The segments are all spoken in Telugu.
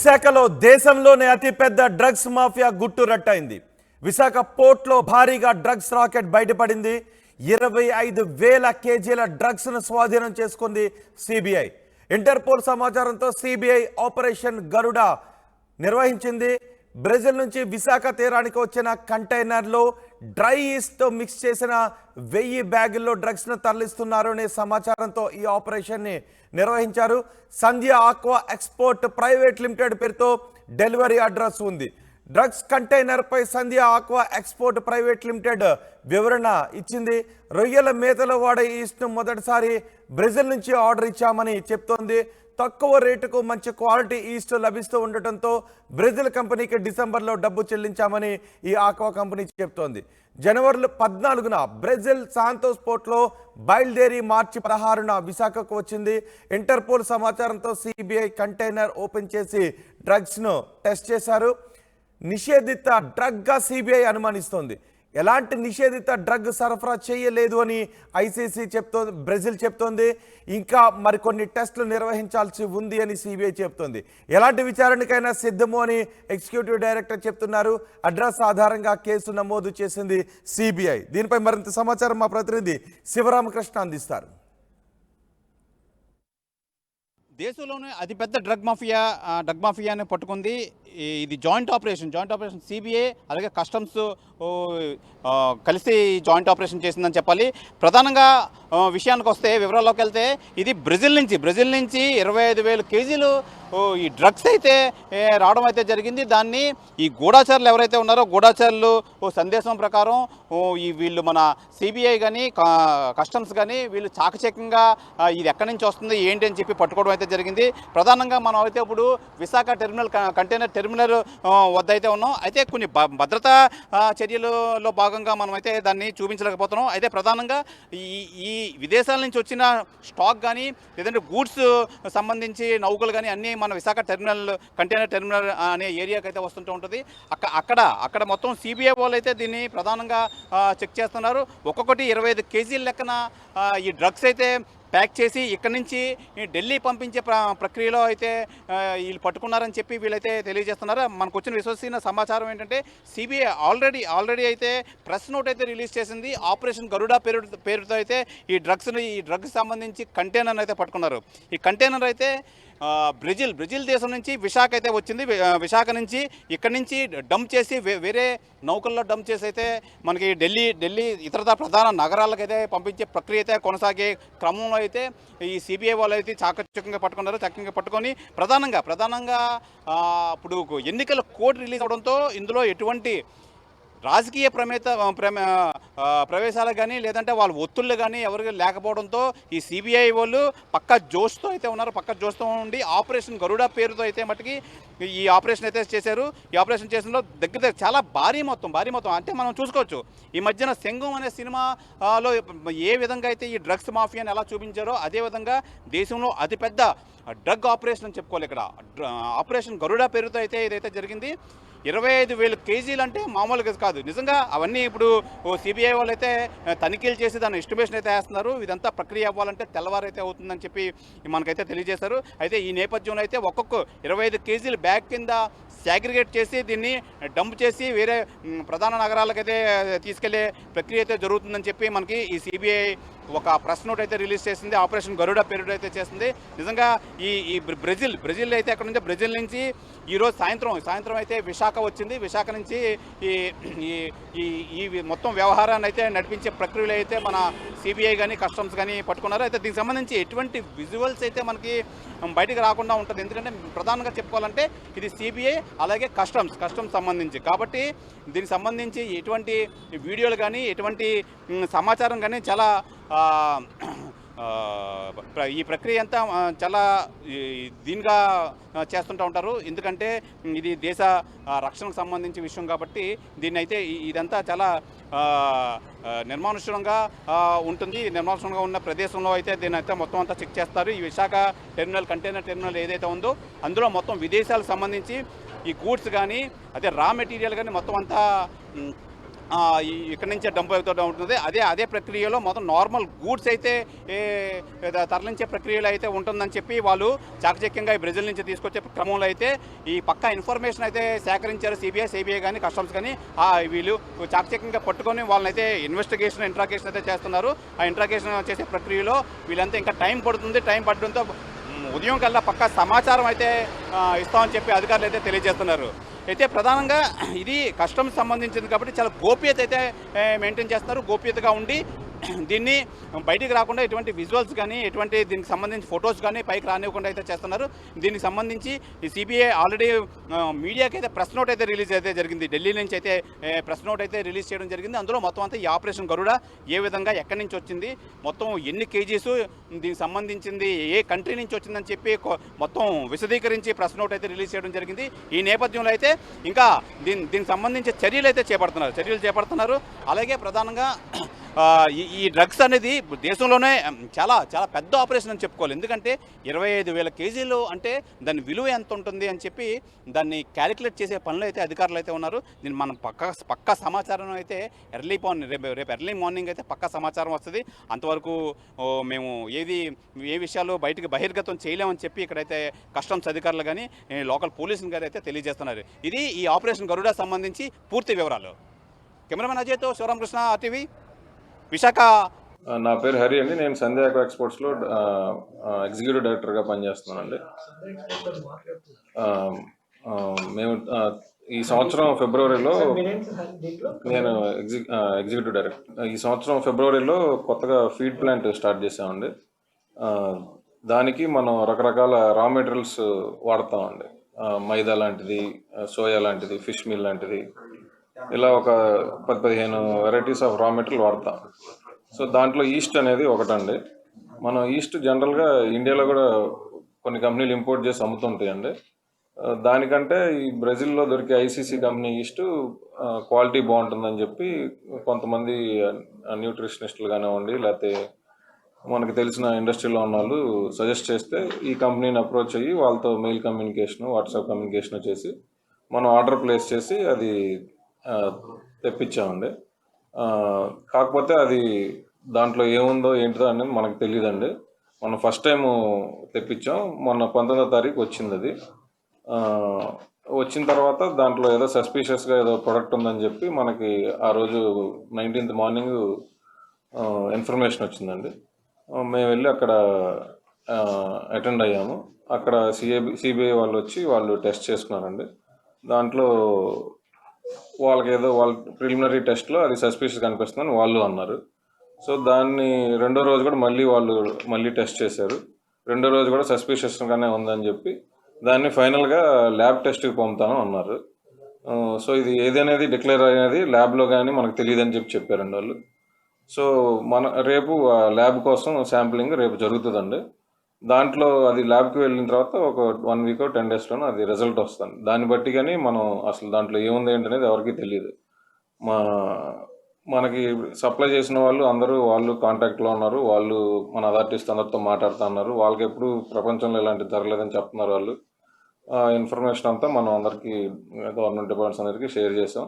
విశాఖలో దేశంలోనే అతిపెద్ద డ్రగ్స్ మాఫియా గుట్టురట్టయింది. విశాఖ పోర్ట్లో భారీగా డ్రగ్స్ రాకెట్ బయటపడింది. 25,000 కేజీల డ్రగ్స్ను స్వాధీనం చేసుకుంది సిబిఐ. ఇంటర్పోల్ సమాచారంతో సిబిఐ ఆపరేషన్ గరుడ నిర్వహించింది. బ్రెజిల్ నుంచి విశాఖ తీరానికి వచ్చిన కంటైనర్లో డ్రై ఈస్ట్తో మిక్స్ చేసిన 1000 బ్యాగుల్లో డ్రగ్స్ను తరలిస్తున్నారు అనే సమాచారంతో ఈ ఆపరేషన్ని నిర్వహించారు. సంధ్య ఆక్వా ఎక్స్పోర్ట్ ప్రైవేట్ లిమిటెడ్ పేరుతో డెలివరీ అడ్రస్ ఉంది. డ్రగ్స్ కంటైనర్పై సంధ్య ఆక్వా ఎక్స్పోర్ట్ ప్రైవేట్ లిమిటెడ్ వివరణ ఇచ్చింది. రొయ్యల మేతలో వాడే ఈస్ట్ను మొదటిసారి బ్రెజిల్ నుంచి ఆర్డర్ ఇచ్చామని చెప్తోంది. తక్కువ రేటుకు మంచి క్వాలిటీ ఈస్ట్ లభిస్తూ ఉండటంతో బ్రెజిల్ కంపెనీకి డిసెంబర్లో డబ్బు చెల్లించామని ఈ ఆక్వా కంపెనీ చెప్తోంది. జనవరి 14న బ్రెజిల్ సాంతోస్ పోర్ట్లో బయలుదేరి మార్చి 16న విశాఖకు వచ్చింది. ఇంటర్పోల్ సమాచారంతో సిబిఐ కంటైనర్ ఓపెన్ చేసి డ్రగ్స్ను టెస్ట్ చేశారు. నిషేధిత డ్రగ్గా సిబిఐ అనుమానిస్తోంది. ఎలాంటి నిషేధిత డ్రగ్ సరఫరా చేయలేదు అని ఐసీసీ చెప్తోంది. బ్రెజిల్ చెప్తోంది. ఇంకా మరికొన్ని టెస్టులు నిర్వహించాల్సి ఉంది అని సిబిఐ చెప్తోంది. ఎలాంటి విచారణకైనా సిద్ధము అని ఎగ్జిక్యూటివ్ డైరెక్టర్ చెప్తున్నారు. అడ్రస్ ఆధారంగా కేసు నమోదు చేసింది సిబిఐ. దీనిపై మరింత సమాచారం మా ప్రతినిధి శివరామకృష్ణ అందిస్తారు. దేశంలోనే అతిపెద్ద డ్రగ్ మాఫియాని పట్టుకుంది. ఇది జాయింట్ ఆపరేషన్ సిబిఐ అలాగే కస్టమ్స్ కలిసి జాయింట్ ఆపరేషన్ చేసిందని చెప్పాలి. ప్రధానంగా విషయానికి వస్తే వివరాల్లోకి వెళ్తే ఇది బ్రెజిల్ నుంచి 25,000 కేజీలు ఈ డ్రగ్స్ అయితే రావడం అయితే జరిగింది. దాన్ని ఈ గూఢాచారులు ఎవరైతే ఉన్నారో గూఢాచారులు సందేశం ప్రకారం వీళ్ళు మన సిబిఐ కానీ కస్టమ్స్ కానీ వీళ్ళు చాకచక్యంగా ఇది ఎక్కడి నుంచి వస్తుంది ఏంటి అని చెప్పి పట్టుకోవడం అయితే జరిగింది. ప్రధానంగా మనం అయితే ఇప్పుడు విశాఖ కంటైనర్ టెర్మినల్ వద్ద అయితే ఉన్నాం. అయితే కొన్ని భద్రతా చర్యలలో భాగంగా మనం అయితే దాన్ని చూపించలేకపోతున్నాం. అయితే ప్రధానంగా ఈ విదేశాల నుంచి వచ్చిన స్టాక్ కానీ లేదంటే గూడ్స్ సంబంధించి నౌకలు కానీ అన్నీ మన విశాఖ కంటైనర్ టెర్మినల్ అనే ఏరియాకి అయితే వస్తుంటూ ఉంటుంది. అక్కడ మొత్తం సిబిఐ వాళ్ళు అయితే దీన్ని ప్రధానంగా చెక్ చేస్తున్నారు. ఒక్కొక్కటి 25 కేజీల లెక్కన ఈ డ్రగ్స్ అయితే ప్యాక్ చేసి ఇక్కడి నుంచి ఢిల్లీ పంపించే ప్రక్రియలో అయితే వీళ్ళు పట్టుకున్నారని చెప్పి వీళ్ళైతే తెలియజేస్తున్నారు. మనకు వచ్చిన విశ్వసనీయ సమాచారం ఏంటంటే సిబిఐ ఆల్రెడీ అయితే ప్రెస్ నోట్ అయితే రిలీజ్ చేసింది. ఆపరేషన్ గరుడ పేరుతో అయితే ఈ డ్రగ్స్ సంబంధించి కంటైనర్ అయితే పట్టుకున్నారు. ఈ కంటైనర్ అయితే బ్రెజిల్ దేశం నుంచి విశాఖ అయితే వచ్చింది. విశాఖ నుంచి ఇక్కడి నుంచి డంప్ చేసి వేరే నౌకల్లో డంప్ చేసి అయితే మనకి ఢిల్లీ ఇతర ప్రధాన నగరాలకైతే పంపించే ప్రక్రియ అయితే కొనసాగే క్రమంలో అయితే ఈ సిబిఐ వాళ్ళు అయితే చాకచక్యంగా పట్టుకొని ప్రధానంగా ఇప్పుడు ఎన్నికల కోడ్ రిలీజ్ అవడంతో ఇందులో ఎటువంటి రాజకీయ ప్రవేశాలు కానీ లేదంటే వాళ్ళ ఒత్తుళ్ళు కానీ ఎవరికి లేకపోవడంతో ఈ సిబిఐ వాళ్ళు పక్క జోష్తో అయితే ఉన్నారు. పక్క జోష్తో ఉండి ఆపరేషన్ గరుడ పేరుతో అయితే మటుకి ఈ ఆపరేషన్ అయితే చేశారు. ఈ ఆపరేషన్ చేసిన దగ్గర చాలా భారీ మొత్తం అంటే మనం చూసుకోవచ్చు. ఈ మధ్యన సింగం అనే సినిమాలో ఏ విధంగా అయితే ఈ డ్రగ్స్ మాఫియాని ఎలా చూపించారో అదేవిధంగా దేశంలో అతిపెద్ద డ్రగ్ ఆపరేషన్ అని చెప్పుకోవాలి. ఇక్కడ ఆపరేషన్ గరుడ పేరుతో అయితే ఇదైతే జరిగింది. 25,000 కేజీలు అంటే మామూలుగా కాదు. నిజంగా అవన్నీ ఇప్పుడు సిబిఐ వాళ్ళు అయితే తనిఖీలు చేసి దాని ఎస్టిమేషన్ అయితే వేస్తున్నారు. ఇదంతా ప్రక్రియ అవ్వాలంటే తెల్లవారైతే అవుతుందని చెప్పి మనకైతే తెలియజేశారు. అయితే ఈ నేపథ్యంలో అయితే ఒక్కొక్క 25 కేజీలు బ్యాగ్ కింద సాగ్రిగేట్ చేసి దీన్ని డంప్ చేసి వేరే ప్రధాన నగరాలకైతే తీసుకెళ్లే ప్రక్రియ అయితే జరుగుతుందని చెప్పి మనకి ఈ సిబిఐ ఒక ప్రెస్ నోట్ అయితే రిలీజ్ చేసింది. ఆపరేషన్ గరుడ పేరుడు అయితే చేసింది. నిజంగా ఈ బ్రెజిల్ అయితే అక్కడ నుంచి బ్రెజిల్ నుంచి ఈరోజు సాయంత్రం అయితే విశాఖ వచ్చింది. విశాఖ నుంచి ఈ మొత్తం వ్యవహారాన్ని అయితే నడిపించే ప్రక్రియలో అయితే మన సిబిఐ కానీ కస్టమ్స్ కానీ పట్టుకున్నారు. అయితే దీనికి సంబంధించి ఎటువంటి విజువల్స్ అయితే మనకి బయటకు రాకుండా ఉంటుంది. ఎందుకంటే ప్రధానంగా చెప్పుకోవాలంటే ఇది సిబిఐ అలాగే కస్టమ్స్ సంబంధించి కాబట్టి దీనికి సంబంధించి ఎటువంటి వీడియోలు కానీ ఎటువంటి సమాచారం కానీ చాలా ఈ ప్రక్రియ అంతా చాలా దీనిగా చేస్తుంటూ ఉంటారు. ఎందుకంటే ఇది దేశ రక్షణకు సంబంధించి విషయం కాబట్టి దీన్ని అయితే ఇదంతా చాలా నిర్మానుష్యంగా ఉంటుంది. నిర్మానుష్యంగా ఉన్న ప్రదేశంలో అయితే దీన్ని అయితే మొత్తం అంతా చెక్ చేస్తారు. ఈ విశాఖ కంటైనర్ టెర్మినల్ ఏదైతే ఉందో అందులో మొత్తం విదేశాలకు సంబంధించి ఈ గూడ్స్ కానీ అదే రా మెటీరియల్ కానీ మొత్తం అంతా ఇక్కడి నుంచే డంప్ అవుతూ ఉంటుంది. అదే ప్రక్రియలో మొత్తం నార్మల్ గూడ్స్ అయితే తరలించే ప్రక్రియలో అయితే ఉంటుందని చెప్పి వాళ్ళు చాకచక్యంగా ఈ బ్రెజిల్ నుంచి తీసుకొచ్చే క్రమంలో అయితే ఈ పక్కా ఇన్ఫర్మేషన్ అయితే సేకరించారు సిబిఐ కానీ కస్టమ్స్ కానీ. వీళ్ళు చాకచక్యంగా పట్టుకొని వాళ్ళని అయితే ఇంట్రాగేషన్ అయితే చేస్తున్నారు. ఆ ఇంట్రాగేషన్ చేసే ప్రక్రియలో వీళ్ళంతా ఇంకా టైం పడడంతో ఉదయం కల్లా పక్కా సమాచారం అయితే ఇస్తామని చెప్పి అధికారులు అయితే తెలియజేస్తున్నారు. అయితే ప్రధానంగా ఇది కస్టమ్స్ సంబంధించింది కాబట్టి చాలా గోప్యత అయితే మెయింటైన్ చేస్తున్నారు. గోప్యతగా ఉండి దీన్ని బయటికి రాకుండా ఎటువంటి విజువల్స్ కానీ ఎటువంటి దీనికి సంబంధించి ఫొటోస్ కానీ పైకి రానివ్వకుండా అయితే చేస్తున్నారు. దీనికి సంబంధించి ఈ సిబిఐ ఆల్రెడీ మీడియాకి అయితే ప్రెస్ నోట్ అయితే రిలీజ్ అయితే జరిగింది. ఢిల్లీ నుంచి అయితే ప్రెస్ నోట్ అయితే రిలీజ్ చేయడం జరిగింది. అందులో మొత్తం అంతా ఈ ఆపరేషన్ గరుడ ఏ విధంగా ఎక్కడి నుంచి వచ్చింది, మొత్తం ఎన్ని కేజీస్ దీనికి సంబంధించింది, ఏ కంట్రీ నుంచి వచ్చిందని చెప్పి మొత్తం విశదీకరించి ప్రెస్ నోట్ అయితే రిలీజ్ చేయడం జరిగింది. ఈ నేపథ్యంలో అయితే ఇంకా దీనికి సంబంధించి చర్యలు చేపడుతున్నారు. అలాగే ప్రధానంగా ఈ డ్రగ్స్ అనేది దేశంలోనే చాలా చాలా పెద్ద ఆపరేషన్ అని చెప్పుకోవాలి. ఎందుకంటే 25,000 కేజీలు అంటే దాని విలువ ఎంత ఉంటుంది అని చెప్పి దాన్ని క్యాలిక్యులేట్ చేసే పనులు అయితే అధికారులు అయితే ఉన్నారు. దీన్ని మనం పక్కా సమాచారం అయితే రేపు ఎర్లీ మార్నింగ్ అయితే పక్కా సమాచారం వస్తుంది. అంతవరకు మేము ఏ విషయాలు బహిర్గతం చేయలేమని చెప్పి ఇక్కడైతే కస్టమ్స్ అధికారులు కానీ లోకల్ పోలీసులు గారు అయితే తెలియజేస్తున్నారు. ఇది ఈ ఆపరేషన్ గరుడ సంబంధించి పూర్తి వివరాలు. కెమెరామెన్ అజయ్తో శివరామకృష్ణ, ఆర్టీవీ, విశాఖ. నా పేరు హరి అండి. నేను సంధ్య అగ్రో ఎక్స్పోర్ట్స్లో ఎగ్జిక్యూటివ్ డైరెక్టర్గా పనిచేస్తున్నానండి. మేము ఈ సంవత్సరం ఫిబ్రవరిలో నేను ఎగ్జిక్యూటివ్ డైరెక్టర్. ఈ సంవత్సరం ఫిబ్రవరిలో కొత్తగా ఫీడ్ ప్లాంట్ స్టార్ట్ చేసామండి. దానికి మనం రకరకాల రా మెటీరియల్స్ వాడతామండి. మైదా లాంటిది, సోయా లాంటిది, ఫిష్ మీల్ లాంటిది, ఇలా ఒక 10-15 వెరైటీస్ ఆఫ్ రా మెటీరియల్ వాడతాం. సో దాంట్లో ఈస్ట్ అనేది ఒకటండి. మనం ఈస్ట్ జనరల్గా ఇండియాలో కూడా కొన్ని కంపెనీలు ఇంపోర్ట్ చేసి అమ్ముతుంటాయండి. దానికంటే ఈ బ్రెజిల్లో దొరికే ఐసీసీ కంపెనీ ఈస్ట్ క్వాలిటీ బాగుంటుందని చెప్పి కొంతమంది న్యూట్రిషనిస్టులు కానివ్వండి, లేకపోతే మనకు తెలిసిన ఇండస్ట్రీలో ఉన్న వాళ్ళు సజెస్ట్ చేస్తే ఈ కంపెనీని అప్రోచ్ అయ్యి వాళ్ళతో మెయిల్ కమ్యూనికేషను, వాట్సాప్ కమ్యూనికేషన్ చేసి మనం ఆర్డర్ ప్లేస్ చేసి అది తెప్పించామండి. కాకపోతే అది దాంట్లో ఏముందో ఏంటిదో అనేది మనకు తెలియదండి. మనం ఫస్ట్ టైము తెప్పించాం. మొన్న 19వ తారీఖు వచ్చింది. అది వచ్చిన తర్వాత దాంట్లో ఏదో సస్పీషియస్గా ఏదో ప్రొడక్ట్ ఉందని చెప్పి మనకి ఆ రోజు 19th మార్నింగ్ ఇన్ఫర్మేషన్ వచ్చిందండి. మేము వెళ్ళి అక్కడ అటెండ్ అయ్యాము. అక్కడ సిబిఐ వాళ్ళు వచ్చి వాళ్ళు టెస్ట్ చేసుకున్నారండి. దాంట్లో వాళ్ళ ప్రిలిమినరీ టెస్ట్లో అది సస్పీషియస్ కనిపిస్తుందని వాళ్ళు అన్నారు. సో దాన్ని రెండో రోజు కూడా మళ్ళీ టెస్ట్ చేశారు. రెండో రోజు కూడా సస్పీషియస్గానే ఉందని చెప్పి దాన్ని ఫైనల్గా ల్యాబ్ టెస్ట్కి పంపుతాను అన్నారు. సో ఇది ఏదనేది డిక్లేర్ అనేది ల్యాబ్లో కానీ మనకు తెలియదని చెప్పారండి వాళ్ళు. సో రేపు ల్యాబ్ కోసం శాంప్లింగ్ రేపు జరుగుతుందండి. దాంట్లో అది ల్యాబ్కి వెళ్ళిన తర్వాత ఒక 1 వీక్ 10 డేస్లోనూ అది రిజల్ట్ వస్తుంది. దాన్ని బట్టి కానీ మనం అసలు దాంట్లో ఏముంది ఏంటనేది ఎవరికి తెలియదు. మనకి సప్లై చేసిన వాళ్ళు కాంటాక్ట్లో ఉన్నారు. వాళ్ళు మన అథారిటీస్ అందరితో మాట్లాడుతున్నారు. వాళ్ళకి ఎప్పుడు ప్రపంచంలో ఇలాంటి జరగలేదని చెప్తున్నారు వాళ్ళు. ఇన్ఫర్మేషన్ అంతా మనం అందరికీ గవర్నమెంట్ డిపార్ట్మెంట్స్ అందరికీ షేర్ చేసాం.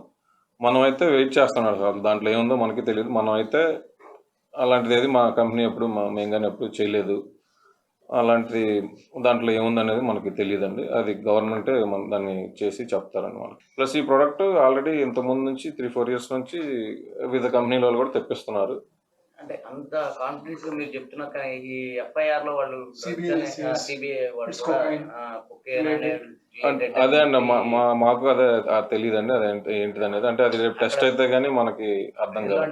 మనమైతే వెయిట్ చేస్తున్నాడు సార్. దాంట్లో ఏముందో మనకి తెలియదు. మనమైతే అలాంటిది ఏది మా కంపెనీ మేము కానీ ఎప్పుడు చేయలేదు. అలాంటిది దాంట్లో ఏముందనేది మనకి తెలియదండి. అది గవర్నమెంటే దాన్ని చేసి చెప్తారండి మనకి. ప్లస్ ఈ ప్రోడక్ట్ ఆల్రెడీ ఇంతకుముందు నుంచి 3-4 years నుంచి వివిధ కంపెనీల వాళ్ళు కూడా తెప్పిస్తున్నారు. అంటే అంత కాన్ఫిడెన్స్ మీరు చెప్తున్నా కానీ ఈ ఎఫ్ఐఆర్ లో వాళ్ళు సిబిఐ అదే అండి మాకు అదే తెలియదండి. అదే ఏంటిది అనేది. అంటే అది రేపు టెస్ట్ అయితే కానీ మనకి అర్థం కాదు.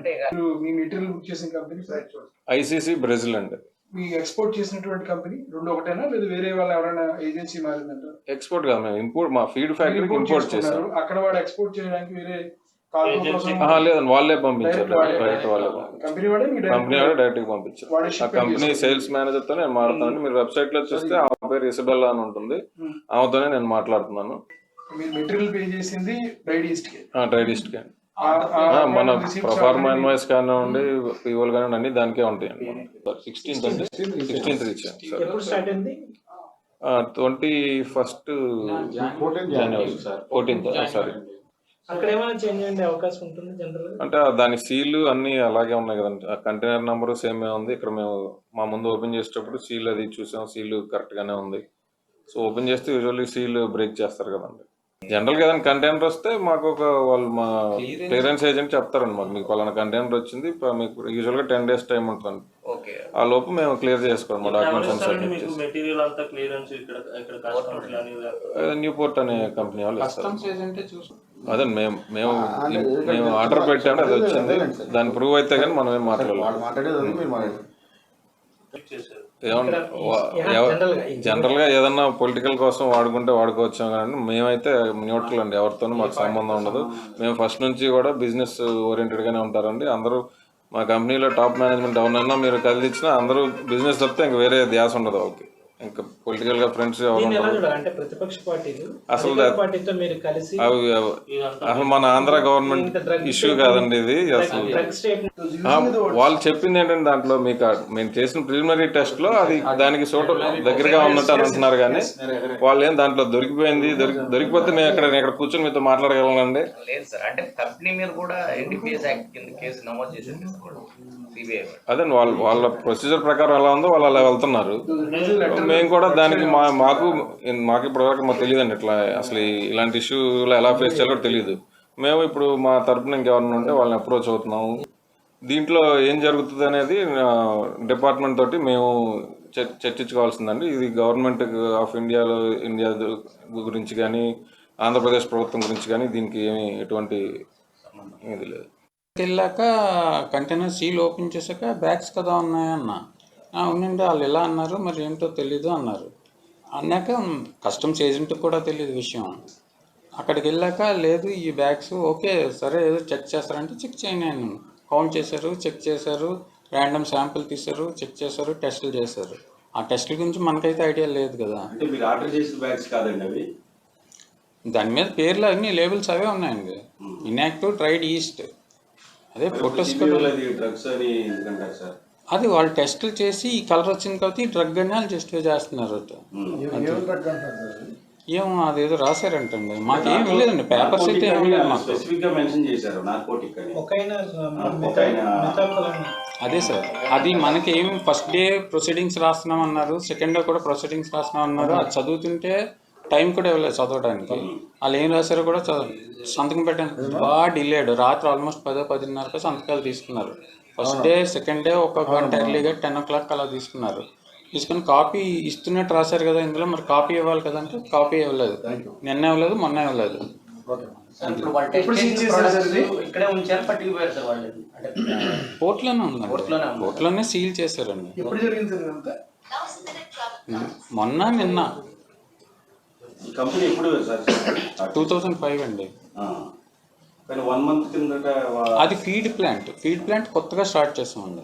ఐసీసీ బ్రెజిల్ అండి. మీ ఎక్స్పోర్ట్ చేసినటువంటి కంపెనీ రెండు ఒకటేనా లేదా వేరే వాళ్ళు ఎవరైనా ఏజెన్సీ మారిందంట? ఎక్స్పోర్ట్ కాదు, మేము ఇంపోర్ట్. మా ఫీడ్ ఫ్యాక్టరీకి ఇంపోర్ట్ చేశారు. అక్కడ వాడు ఎక్స్పోర్ట్ చేయడానికి వేరే లేదండి, వాళ్ళే పంపించారు. కంపెనీ వాడే డైరెక్ట్ గా పంపించారు. ఆ కంపెనీ సేల్స్ మేనేజర్ తో నేను మాట్లాడుతున్నాను. మీరు వెబ్సైట్ లో చూస్తే ఆమె పేరు ఇసబెల్లా అని ఉంటుంది. ఆమెతోనే నేను మాట్లాడుతున్నాను. మెటీరియల్ పే చేసింది డ్రైడ్ ఈస్ట్ కి. మన ప్రొఫార్మా ఇన్వాయిస్ కానివ్వండి, పీఓలు కానివ్వండి, అన్ని దానికే ఉంటాయండి. 16th అండి. 16th ఇచ్చాను sir. 21st January 14th sorry. అక్కడ ఏమైనా చేంజ్ అయ్యే అవకాశం ఉంటుంది జనరల్ గా? అంటే దాని సీల్ అన్నీ అలాగే ఉన్నాయి కదండి. ఆ కంటైనర్ నెంబర్ సేమే ఉంది. ఇక్కడ మేము మా ముందు ఓపెన్ చేసేటప్పుడు సీల్ అది చూసాం, సీల్ కరెక్ట్గానే ఉంది. సో ఓపెన్ చేస్తే యూజువల్లీ సీల్ బ్రేక్ చేస్తారు కదండి. జనరల్గా ఏదైనా కంటైనర్ వస్తే మాకు వాళ్ళు మా క్లియరెన్స్ ఏజెంట్ చెప్తారండి, మాకు మీకు పలానా కంటైనర్ వచ్చింది, మీకు యూజువల్గా 10 days టైం ఉంటుంది. ఓకే. ఆ లోపు మేము క్లియర్ చేసుకోవాలి, మా డాక్యుమెంట్స్ అన్ని సబ్మిట్ చేసి. మెటీరియల్ అంతా క్లియరెన్స్ ఇక్కడ కస్టమర్స్ కానీ న్యూపోర్ట్ అనే కంపెనీ వాళ్ళు ఇస్తారు. అదే మేము ఆర్డర్ పెట్టాము, అది వచ్చింది. దాని ప్రూవ్ అయితే కానీ మనం ఏం మాట్లాడలేదు. జనరల్ గా ఏదన్నా పొలిటికల్ కోసం వాడుకుంటే వాడుకోవచ్చు, కానీ మేమైతే న్యూట్రల్ అండి, ఎవరితోనూ మాకు సంబంధం ఉండదు. మేము ఫస్ట్ నుంచి కూడా బిజినెస్ ఓరియంటెడ్ గానే ఉంటారండి. అందరూ మా కంపెనీలో టాప్ మేనేజ్మెంట్ ఎవరినైనా మీరు కదిలిచ్చినా అందరూ బిజినెస్ తప్పితే ఇంక వేరే ధ్యాస ఉండదు. ఓకే, ఇంకా పొలిటికల్ గా ఫ్రెండ్స్ ఎవరు ఉంటారు అంటే ప్రతిపక్ష పార్టీలు అసలు పార్టీతో మీరు కలిసి అసలు మన ఆంధ్ర గవర్నమెంట్ ఇష్యూ కాదండి ఇది. అసలు వాళ్ళు చెప్పింది ఏంటంటే దాంట్లో మీకు మేము చేసిన ప్రిలిమినరీ టెస్ట్ లో అది దానికి దగ్గరగా ఉన్నట్టు అని అంటున్నారు, కానీ వాళ్ళు ఏం దాంట్లో దొరికిపోతే మేము ఇక్కడ కూర్చొని మీతో మాట్లాడగలండి. లేదు సార్, అంటే కంపెనీ మీద కూడా NDPS యాక్ట్ కింద కేసు నమోదు చేసింది సిబిఐ. అదే వాళ్ళ ప్రొసీజర్ ప్రకారం ఎలా ఉందో వాళ్ళు అలా వెళ్తున్నారు. మేము కూడా దానికి మాకు ఇప్పటివరకు మాకు తెలియదండి, ఇట్లా అసలు ఇలాంటి ఇష్యూలో ఎలా ఫేస్ చేయాలో తెలియదు. మేము ఇప్పుడు మా తరపున ఇంకెవరైనా ఉంటే వాళ్ళని అప్రోచ్ అవుతున్నాము. దీంట్లో ఏం జరుగుతుంది అనేది డిపార్ట్మెంట్ తోటి మేము చర్చించుకోవాల్సిందండి. ఇది గవర్నమెంట్ ఆఫ్ ఇండియా గురించి కానీ ఆంధ్రప్రదేశ్ ప్రభుత్వం గురించి కానీ దీనికి ఏమి ఎటువంటి ఇది లేదు. వెళ్ళాక కంటైనర్ సీల్ ఓపెన్ చేశాక బ్యాగ్స్ కదా ఉన్నాయన్న, అవునండి వాళ్ళు ఎలా అన్నారు, మరి ఏంటో తెలీదు అన్నారు. అన్నాక కస్టమ్స్ ఏజెంట్కి కూడా తెలియదు విషయం. అక్కడికి వెళ్ళాక లేదు ఈ బ్యాగ్స్ ఓకే సరే ఏదో చెక్ చేస్తారంటే చెక్ చేయను, కౌంట్ చేశారు, చెక్ చేశారు, ర్యాండమ్ శాంపుల్ తీశారు, చెక్ చేశారు, టెస్టులు చేశారు. ఆ టెస్టుల గురించి మనకైతే ఐడియా లేదు కదా. అంటే మీరు ఆర్డర్ చేసిన బ్యాగ్స్ కాదండి అవి? దాని మీద పేర్లు అన్ని లేబుల్స్ అవే ఉన్నాయండి, ఇన్యాక్టివ్ ట్రైడ్ ఈస్ట్. అదే ఫొటోస్ డ్రగ్స్ అని ఎందుకంటారు సార్? అది వాళ్ళు టెస్టులు చేసి ఈ కలర్ వచ్చింది కాబట్టి ఈ డ్రగ్ అని వాళ్ళు జస్టిఫై చేస్తున్నారు. ఏమో అదేదో రాశారంటండి, మాకేం లేదండి, పేపర్స్ అయితే ఏం లేదు మాకు. స్పెసిఫిక్ గా మెన్షన్ చేశారు నార్కోటిక్ అని. అదే సార్, అది మనకేం ఫస్ట్ డే ప్రొసీడింగ్స్ రాస్తున్నాం అన్నారు, సెకండ్ డే కూడా ప్రొసీడింగ్స్ రాస్తున్నాం అన్నారు. అది చదువుతుంటే టైం కూడా ఇవ్వలేదు చదవడానికి. వాళ్ళు ఏం రాశారో కూడా సంతకం పెట్టాను బాగా డిలేడ్. రాత్రి ఆల్మోస్ట్ 10-10:30 సంతకాలు తీసుకున్నారు. ఫస్ట్ డే సెకండ్ డే ఒక గంట ఎర్లీగా 10 o'clock అలా తీసుకున్నారు. తీసుకుని కాపీ ఇస్తున్నట్టు రాశారు కదా ఇందులో, మరి కాపీ ఇవ్వాలి కదంటే కాపీ ఇవ్వలేదు. నిన్న ఇవ్వలేదు, మొన్న ఇవ్వలేదు. పోర్ట్లోనే ఉందండి, పోర్ట్లోనే సీల్ చేశారండి. మొన్న నిన్న. కంపెనీ ఎప్పుడు 2005 అండి. 1 month కిందట అది ఫీడ్ ప్లాంట్ కొత్తగా స్టార్ట్ చేసామండి.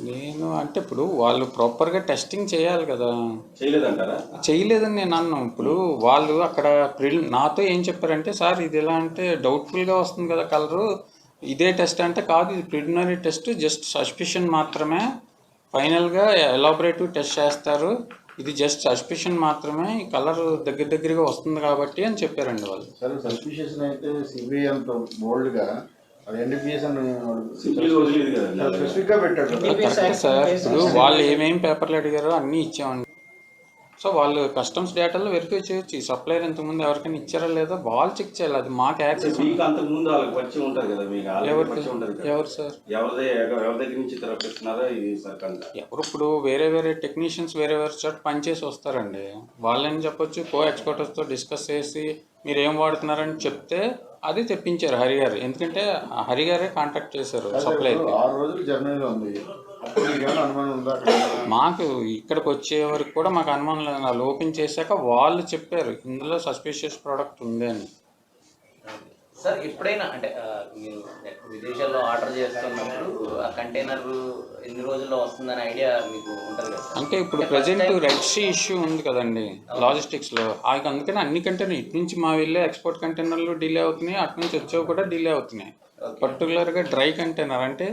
నేను అంటే ఇప్పుడు వాళ్ళు ప్రాపర్గా టెస్టింగ్ చేయాలి కదా, చేయలేదని నేను అన్నాను. ఇప్పుడు వాళ్ళు అక్కడ నాతో ఏం చెప్పారంటే, సార్ ఇది ఎలా అంటే డౌట్ఫుల్గా వస్తుంది కదా కలరు, ఇదే టెస్ట్ అంటే కాదు, ఇది ప్రిలిమినరీ టెస్ట్, జస్ట్ సస్పిషన్ మాత్రమే, ఫైనల్గా ఎలాబొరేటివ్ టెస్ట్ చేస్తారు, ఇది జస్ట్ సస్పిషన్ మాత్రమే, ఈ కలర్ దగ్గరగా వస్తుంది కాబట్టి అని చెప్పారండి వాళ్ళు. సరే సస్పిషన్ అయితే సిబిఐ అంత బోల్డ్గా NDPS స్పెసిఫిక్గా పెట్టాడు సార్. ఇప్పుడు వాళ్ళు ఏమేమి పేపర్లు అడిగారో అన్నీ ఇచ్చామండి. సో వాళ్ళు కస్టమ్స్ డేటాలో వెరిఫై చేయొచ్చు, ఈ సప్లైర్ ఇంతకుముందు ఎవరికైనా ఇచ్చారా లేదా వాళ్ళు చెక్ చేయాలి, అది మాకు యాక్సెస్. అంతకుముందు వాళ్ళకి వచ్చి ఉంటారు కదా మీకు? ఎవరు సార్? ఎవరి దగ్గర నుంచి తెరపిస్తున్నారా ఇది సార్? ఎవరు ఇప్పుడు వేరే టెక్నీషియన్స్ వేరే చోట పనిచేసి వస్తారండి, వాళ్ళని చెప్పొచ్చు కో ఎక్స్పర్టర్స్తో డిస్కస్ చేసి మీరు ఏం వాడుతున్నారని చెప్తే అది తెప్పించారు హరి గారు. ఎందుకంటే హరి గారే కాంటాక్ట్ చేశారు సప్లై. 6 రోజులు జర్నీలో ఉంది, మాకు ఇక్కడికి వచ్చే వరకు కూడా మాకు అనుమానం లేదు. వాళ్ళు ఓపెన్ చేశాక వాళ్ళు చెప్పారు ఇందులో సస్పిషియస్ ప్రోడక్ట్ ఉంది అని. సార్ ఎప్పుడైనా అంటే మీరు విదేశాల్లో ఆర్డర్ చేస్తున్నప్పుడు ఆ కంటైనర్ ఎన్ని రోజుల్లో వస్తుందనే ఐడియా మీకు ఉంటుంది కదా? అంటే ఇప్పుడు ప్రజెంట్ రెడ్ సీ ఇష్యూ ఉంది కదండి లాజిస్టిక్స్లో, అందుకని అన్ని కంటైనర్ ఇటు నుంచి మా వెళ్ళే ఎక్స్పోర్ట్ కంటైనర్లు డిలే అవుతున్నాయి, అటు నుంచి వచ్చేవి కూడా డిలే అవుతున్నాయి. పర్టికులర్గా డ్రై కంటైనర్ అంటే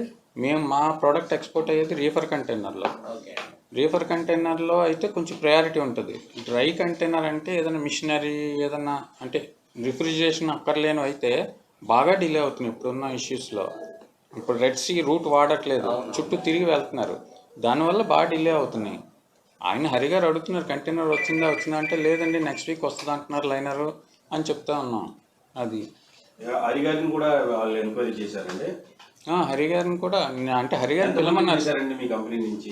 మా ప్రోడక్ట్ ఎక్స్పోర్ట్ అయ్యేది రీఫర్ కంటైనర్లో. రీఫర్ కంటైనర్లో అయితే కొంచెం ప్రయారిటీ ఉంటుంది. డ్రై కంటైనర్ అంటే ఏదైనా మిషనరీ ఏదైనా అంటే రిఫ్రిజిరేషన్ అక్కర్లేనివి అయితే బాగా డిలే అవుతున్నాయి ఇప్పుడున్న ఇష్యూస్లో. ఇప్పుడు రెడ్ సీ రూట్ వాడట్లేదు, చుట్టూ తిరిగి వెళ్తున్నారు, దానివల్ల బాగా డిలే అవుతున్నాయి. ఆయన హరిగారు అడుగుతున్నారు కంటైనర్ వచ్చిందా అంటే లేదండి నెక్స్ట్ వీక్ వస్తుంది అంటున్నారు లైనరు అని చెప్తా ఉన్నాం. అది హరిగారిని కూడా వాళ్ళు ఎంక్వైరీ చేశారండి. హరిగారిని కూడా అంటే హరిగారిని పిలమన్నారు చేశారండి మీ కంపెనీ నుంచి.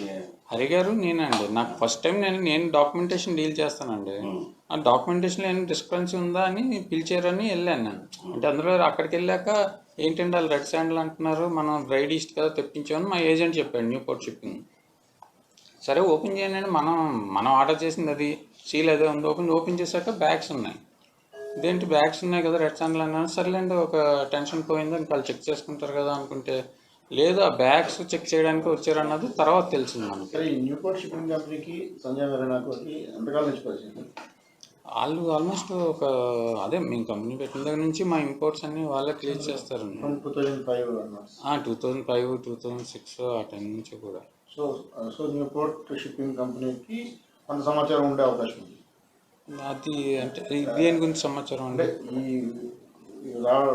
హరిగారు నేనండి, నాకు ఫస్ట్ టైం నేను డాక్యుమెంటేషన్ డీల్ చేస్తానండి. ఆ డాక్యుమెంటేషన్లో ఏమైనా డిస్క్రిపెన్సీ ఉందా అని పిలిచారని వెళ్ళాను నేను. అంటే అందులో అక్కడికి వెళ్ళాక ఏంటంటే వాళ్ళు రెడ్ శాండిల్ అంటున్నారు, మనం డ్రైడ్ ఈస్ట్ కదా తెప్పించామని మా ఏజెంట్ చెప్పాడు, న్యూపోర్ట్ షిప్పింగ్. సరే ఓపెన్ చేయండి, మనం ఆర్డర్ చేసింది అది సీల్ అదే ఉంది. ఓపెన్ చేశాక బ్యాగ్స్ ఉన్నాయి. ఇదేంటి బ్యాగ్స్ ఉన్నాయి కదా రెడ్ శాండిల్ అన్నాను. సర్లేండి ఒక టెన్షన్ పోయిందని వాళ్ళు చెక్ చేసుకుంటారు కదా అనుకుంటే లేదు, ఆ బ్యాగ్స్ చెక్ చేయడానికి వచ్చారన్నది తర్వాత తెలిసింది మనకి. ఈ న్యూపోర్ట్ షిప్పింగ్ కంపెనీకి సంజయ్ మెరీనాకి ఎంతకాలం నుంచి పరిచయం? వాళ్ళు ఆల్మోస్ట్ ఒక మేము కంపెనీ పెట్టిన దగ్గర నుంచి మా ఇంపోర్ట్స్ అన్ని వాళ్ళే క్లియర్ చేస్తారు. 2005 2006 ఆ టైం నుంచి కూడా. సో న్యూపోర్ట్ షిప్పింగ్ కంపెనీకి కొంత సమాచారం ఉండే అవకాశం ఉంది. అది అంటే దేని గురించి సమాచారం అంటే ఈ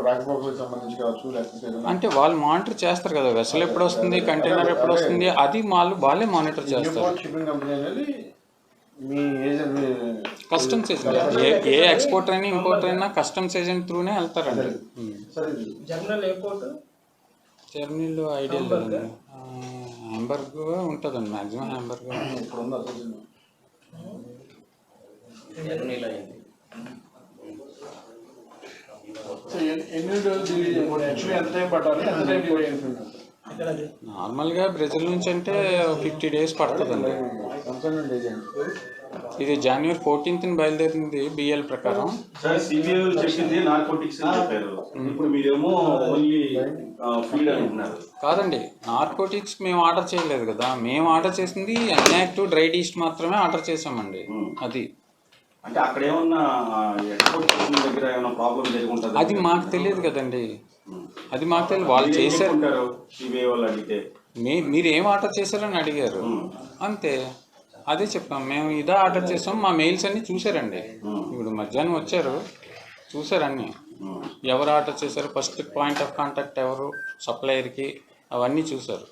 రాకపోకలకు సంబంధించి కావచ్చు, లేకపోతే అంటే వాళ్ళు మానిటర్ చేస్తారు కదా, వెసల్ ఎప్పుడు వస్తుంది, కంటైనర్ ఎప్పుడు వస్తుంది, అది వాళ్ళే మానిటర్ చేస్తారు. షిప్పింగ్ కంపెనీ అనేది మీ ఏజెంట్, కస్టమ్స్ ఏజెంట్, ఏ ఎక్స్పోర్టర్ అయినా ఇంపోర్టర్ అయినా కస్టమ్స్ ఏజెంట్ త్రూనే వెళ్తారండి. జర్నల్ ఎయిర్పోర్ట్ జర్నీలో ఐడియా లేదండి. హ్యాంబర్గ్ ఉంటుందండి, మ్యాక్సిమం హ్యాంబర్గ్. ఇప్పుడు ఉందా జర్నీలో అయింది. ఎన్ని రోజులు యాక్చువల్లీ ఎంత టైం పట్టాలి, ఎంత టైం డిలే అయింది? నార్మల్గా బ్రెజిల్ నుంచి అంటే 50 days పడుతుందండి. కన్సర్న్ ఏజెంట్ ఇది January 14th బయలుదేరింది బిఎల్ ప్రకారం. సార్ సిబిఐ చెప్పింది నార్కోటిక్స్ అని చెప్పారు, ఇప్పుడు మీరేమో ఓన్లీ ఫీడ్ అంటున్నారు. కాదండి, నార్కోటిక్స్ మేము ఆర్డర్ చేయలేదు కదా, మేము ఆర్డర్ చేసింది అన్యాక్టివ్ డ్రైడ్ ఈస్ట్ మాత్రమే ఆర్డర్ చేసామండి. అది అంటే అక్కడ ఏమన్నా ఎక్స్పోర్ట్ దగ్గర ఏమైనా ప్రాబ్లం జరిగి ఉంటుంది? అది మాకు తెలియదు కదండి, అది మాకు తెలియదు. వాళ్ళు చేశారు, సిబిఐ వాళ్ళు అడిగితే మీరు ఏం ఆర్డర్ చేశారని అడిగారు అంతే. అదే చెప్పాం, మేము ఇదే ఆర్డర్ చేసాం. మా మెయిల్స్ అన్ని చూసారండి, ఇప్పుడు మధ్యాహ్నం వచ్చారు చూసారన్నీ, ఎవరు ఆర్డర్ చేశారు, ఫస్ట్ పాయింట్ ఆఫ్ కాంటాక్ట్ ఎవరు, సప్లయర్కి, అవన్నీ చూసారు.